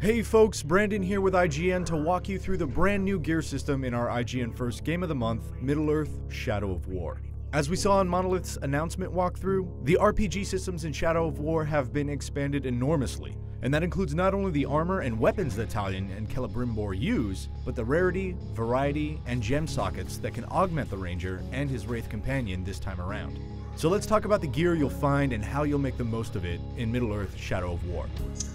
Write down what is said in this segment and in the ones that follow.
Hey folks, Brandon here with IGN to walk you through the brand new gear system in our IGN First Game of the Month, Middle-earth: Shadow of War. As we saw in Monolith's announcement walkthrough, the RPG systems in Shadow of War have been expanded enormously, and that includes not only the armor and weapons that Talion and Celebrimbor use, but the rarity, variety, and gem sockets that can augment the Ranger and his Wraith companion this time around. So let's talk about the gear you'll find and how you'll make the most of it in Middle-earth: Shadow of War.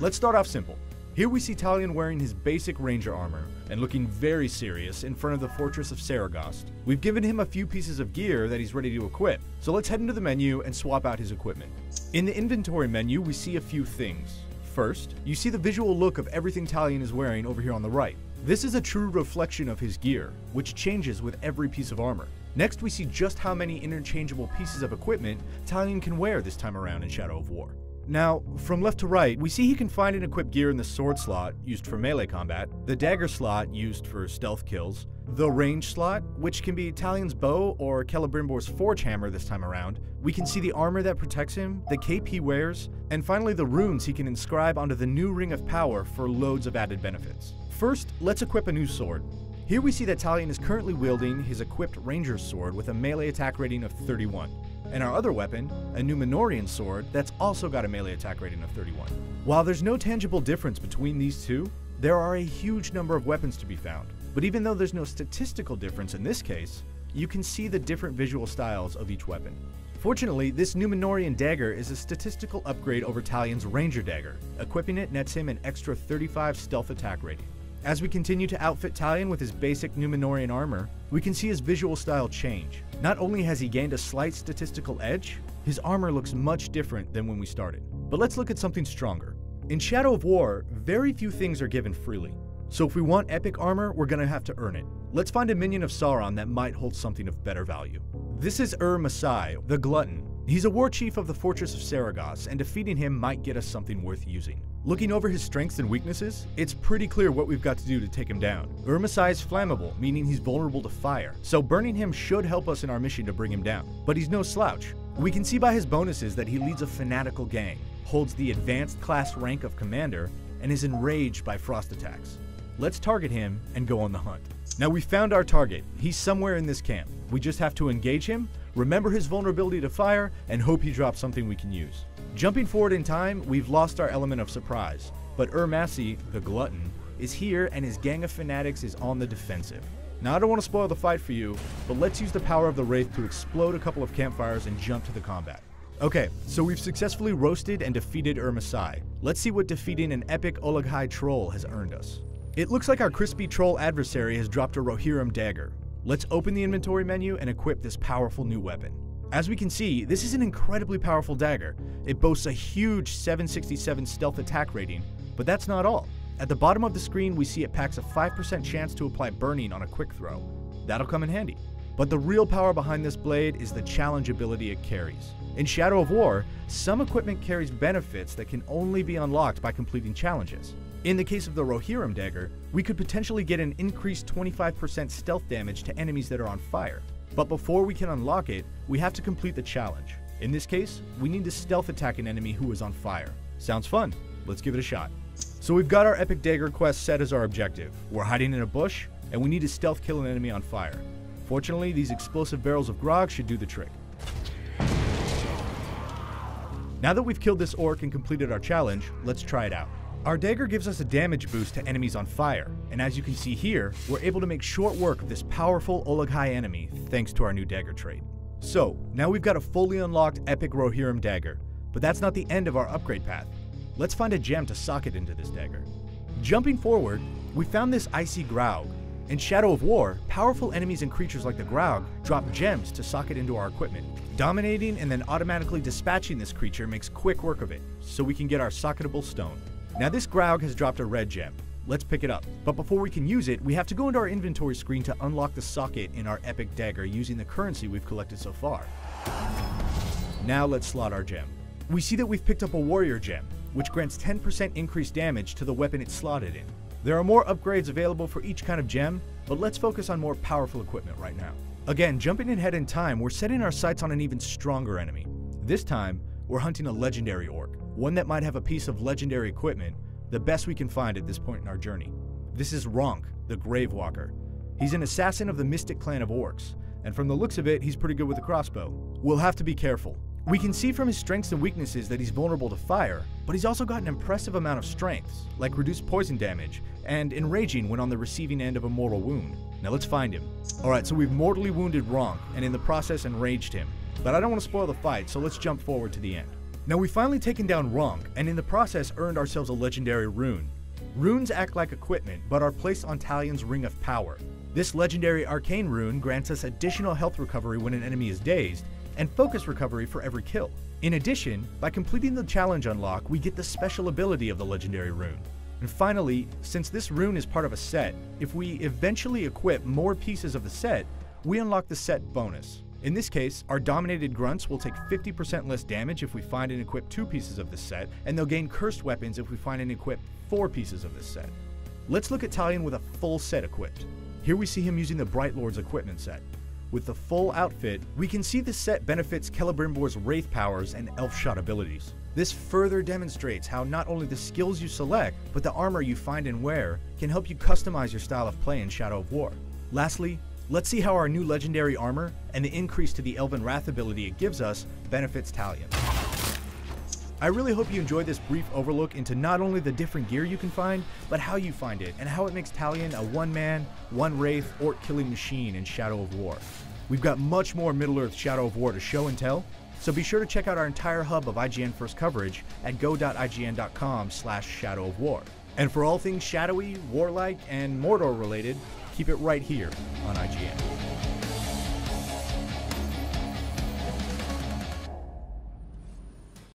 Let's start off simple. Here we see Talion wearing his basic ranger armor and looking very serious in front of the fortress of Saragost. We've given him a few pieces of gear that he's ready to equip, so let's head into the menu and swap out his equipment. In the inventory menu, we see a few things. First, you see the visual look of everything Talion is wearing over here on the right. This is a true reflection of his gear, which changes with every piece of armor. Next, we see just how many interchangeable pieces of equipment Talion can wear this time around in Shadow of War. Now, from left to right, we see he can find and equip gear in the sword slot, used for melee combat, the dagger slot, used for stealth kills, the range slot, which can be Talion's bow or Celebrimbor's forge hammer this time around. We can see the armor that protects him, the cape he wears, and finally the runes he can inscribe onto the new Ring of Power for loads of added benefits. First, let's equip a new sword. Here we see that Talion is currently wielding his equipped ranger's sword with a melee attack rating of 31. And our other weapon, a Numenorian sword, that's also got a melee attack rating of 31. While there's no tangible difference between these two, there are a huge number of weapons to be found. But even though there's no statistical difference in this case, you can see the different visual styles of each weapon. Fortunately, this Numenorian dagger is a statistical upgrade over Talion's ranger dagger. Equipping it nets him an extra 35 stealth attack rating. As we continue to outfit Talion with his basic Numenorian armor, we can see his visual style change. Not only has he gained a slight statistical edge, his armor looks much different than when we started. But let's look at something stronger. In Shadow of War, very few things are given freely. So if we want epic armor, we're gonna have to earn it. Let's find a minion of Sauron that might hold something of better value. This is Masai, the Glutton. He's a war chief of the fortress of Saragost, and defeating him might get us something worth using. Looking over his strengths and weaknesses, it's pretty clear what we've got to do to take him down. Masai is flammable, meaning he's vulnerable to fire, so burning him should help us in our mission to bring him down. But he's no slouch. We can see by his bonuses that he leads a fanatical gang, holds the advanced class rank of commander, and is enraged by frost attacks. Let's target him and go on the hunt. Now we've found our target. He's somewhere in this camp. We just have to engage him, remember his vulnerability to fire, and hope he drops something we can use. Jumping forward in time, we've lost our element of surprise, but Masai, the Glutton, is here and his gang of fanatics is on the defensive. Now I don't want to spoil the fight for you, but let's use the power of the Wraith to explode a couple of campfires and jump to the combat. Okay, so we've successfully roasted and defeated Masai. Let's see what defeating an epic Ologhai troll has earned us. It looks like our crispy troll adversary has dropped a Rohirrim dagger. Let's open the inventory menu and equip this powerful new weapon. As we can see, this is an incredibly powerful dagger. It boasts a huge 767 stealth attack rating, but that's not all. At the bottom of the screen, we see it packs a 5% chance to apply burning on a quick throw. That'll come in handy. But the real power behind this blade is the challenge ability it carries. In Shadow of War, some equipment carries benefits that can only be unlocked by completing challenges. In the case of the Rohirrim dagger, we could potentially get an increased 25% stealth damage to enemies that are on fire. But before we can unlock it, we have to complete the challenge. In this case, we need to stealth attack an enemy who is on fire. Sounds fun. Let's give it a shot. So we've got our epic dagger quest set as our objective. We're hiding in a bush, and we need to stealth kill an enemy on fire. Fortunately, these explosive barrels of grog should do the trick. Now that we've killed this orc and completed our challenge, let's try it out. Our dagger gives us a damage boost to enemies on fire, and as you can see here, we're able to make short work of this powerful Ologhai enemy thanks to our new dagger trait. So, now we've got a fully unlocked epic Rohirrim dagger, but that's not the end of our upgrade path. Let's find a gem to socket into this dagger. Jumping forward, we found this icy Graug. In Shadow of War, powerful enemies and creatures like the Graug drop gems to socket into our equipment. Dominating and then automatically dispatching this creature makes quick work of it, so we can get our socketable stone. Now this Graug has dropped a red gem. Let's pick it up. But before we can use it, we have to go into our inventory screen to unlock the socket in our epic dagger using the currency we've collected so far. Now let's slot our gem. We see that we've picked up a warrior gem, which grants 10% increased damage to the weapon it's slotted in. There are more upgrades available for each kind of gem, but let's focus on more powerful equipment right now. Again, jumping ahead in time, we're setting our sights on an even stronger enemy. This time, we're hunting a legendary orc, one that might have a piece of legendary equipment the best we can find at this point in our journey. This is Ronk, the Gravewalker. He's an assassin of the Mystic clan of orcs, and from the looks of it, he's pretty good with a crossbow. We'll have to be careful. We can see from his strengths and weaknesses that he's vulnerable to fire, but he's also got an impressive amount of strengths, like reduced poison damage, and enraging when on the receiving end of a mortal wound. Now let's find him. Alright, so we've mortally wounded Ronk, and in the process enraged him. But I don't want to spoil the fight, so let's jump forward to the end. Now we've finally taken down Ronk, and in the process earned ourselves a legendary rune. Runes act like equipment, but are placed on Talion's Ring of Power. This legendary arcane rune grants us additional health recovery when an enemy is dazed, and focus recovery for every kill. In addition, by completing the challenge unlock, we get the special ability of the legendary rune. And finally, since this rune is part of a set, if we eventually equip more pieces of the set, we unlock the set bonus. In this case, our dominated grunts will take 50% less damage if we find and equip 2 pieces of this set, and they'll gain cursed weapons if we find and equip 4 pieces of this set. Let's look at Talion with a full set equipped. Here we see him using the Bright Lord's equipment set. With the full outfit, we can see this set benefits Celebrimbor's Wraith powers and Elf Shot abilities. This further demonstrates how not only the skills you select, but the armor you find and wear can help you customize your style of play in Shadow of War. Lastly, let's see how our new legendary armor and the increase to the Elven Wrath ability it gives us benefits Talion. I really hope you enjoyed this brief overlook into not only the different gear you can find, but how you find it, and how it makes Talion a one-man, one-wraith, orc-killing machine in Shadow of War. We've got much more Middle-earth Shadow of War to show and tell, so be sure to check out our entire hub of IGN First coverage at go.ign.com/Shadow of War. And for all things shadowy, warlike, and Mordor related, keep it right here on IGN.